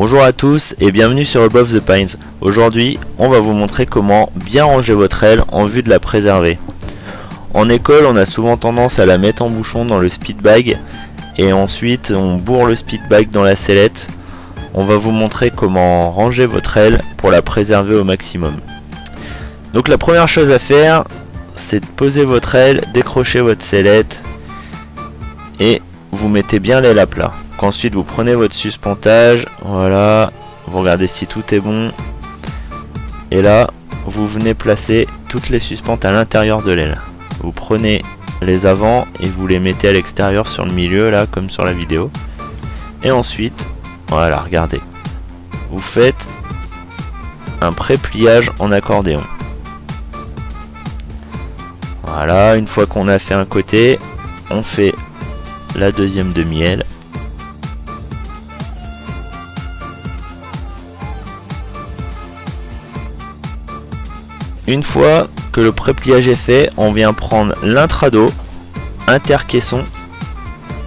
Bonjour à tous et bienvenue sur Above the Pines. Aujourd'hui, on va vous montrer comment bien ranger votre aile en vue de la préserver. En école, on a souvent tendance à la mettre en bouchon dans le speed bag et ensuite on bourre le speed bag dans la sellette. On va vous montrer comment ranger votre aile pour la préserver au maximum. Donc la première chose à faire, c'est de poser votre aile, décrocher votre sellette et vous mettez bien l'aile à plat. Ensuite vous prenez votre suspentage, voilà, vous regardez si tout est bon. Et là, vous venez placer toutes les suspentes à l'intérieur de l'aile. Vous prenez les avants et vous les mettez à l'extérieur sur le milieu, là, comme sur la vidéo. Et ensuite, voilà, regardez. Vous faites un pré-pliage en accordéon. Voilà, une fois qu'on a fait un côté, on fait la deuxième demi-aile. Une fois que le pré-pliage est fait, on vient prendre l'intrado, intercaisson,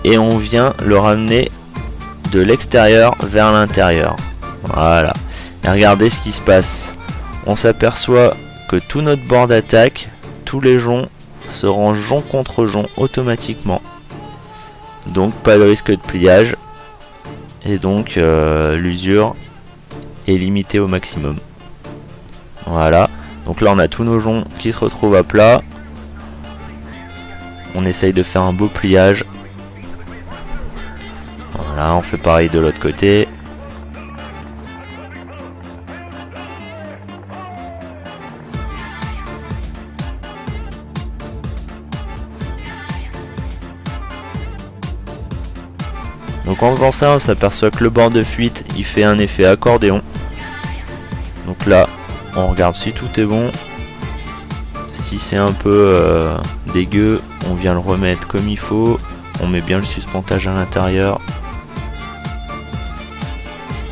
et on vient le ramener de l'extérieur vers l'intérieur. Voilà. Et regardez ce qui se passe. On s'aperçoit que tout notre bord d'attaque, tous les joncs se rangent jonc contre jonc automatiquement. Donc pas de risque de pliage. Et donc l'usure est limitée au maximum. Voilà. Donc là on a tous nos joncs qui se retrouvent à plat. On essaye de faire un beau pliage. Voilà, on fait pareil de l'autre côté. Donc en faisant ça, on s'aperçoit que le bord de fuite il fait un effet accordéon. Donc là on regarde si tout est bon. Si c'est un peu dégueu, on vient le remettre comme il faut. On met bien le suspentage à l'intérieur.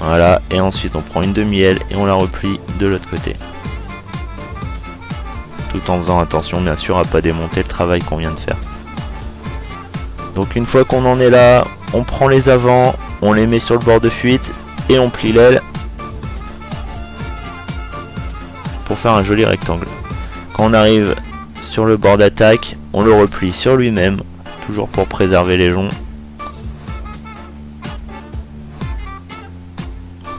Voilà, et ensuite on prend une demi-aile et on la replie de l'autre côté. Tout en faisant attention bien sûr à pas démonter le travail qu'on vient de faire. Donc une fois qu'on en est là, on prend les avants, on les met sur le bord de fuite et on plie l'aile pour faire un joli rectangle. Quand on arrive sur le bord d'attaque, on le replie sur lui-même, toujours pour préserver les joncs.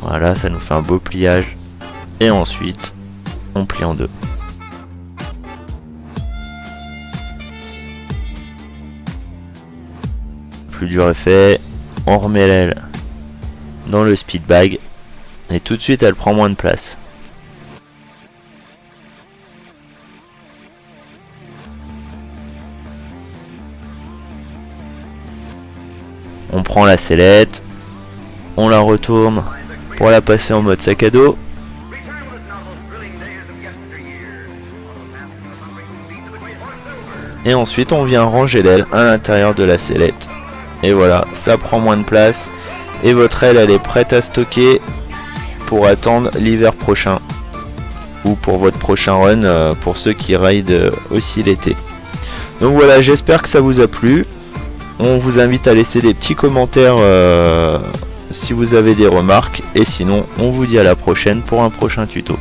Voilà, ça nous fait un beau pliage. Et ensuite, on plie en deux. Plus dur est fait, on remet l'aile dans le speed bag et tout de suite elle prend moins de place. On prend la sellette, on la retourne pour la passer en mode sac à dos. Et ensuite on vient ranger l'aile à l'intérieur de la sellette. Et voilà, ça prend moins de place. Et votre aile elle est prête à stocker pour attendre l'hiver prochain. Ou pour votre prochain run, pour ceux qui raident aussi l'été. Donc voilà, j'espère que ça vous a plu. On vous invite à laisser des petits commentaires si vous avez des remarques. Et sinon, on vous dit à la prochaine pour un prochain tuto.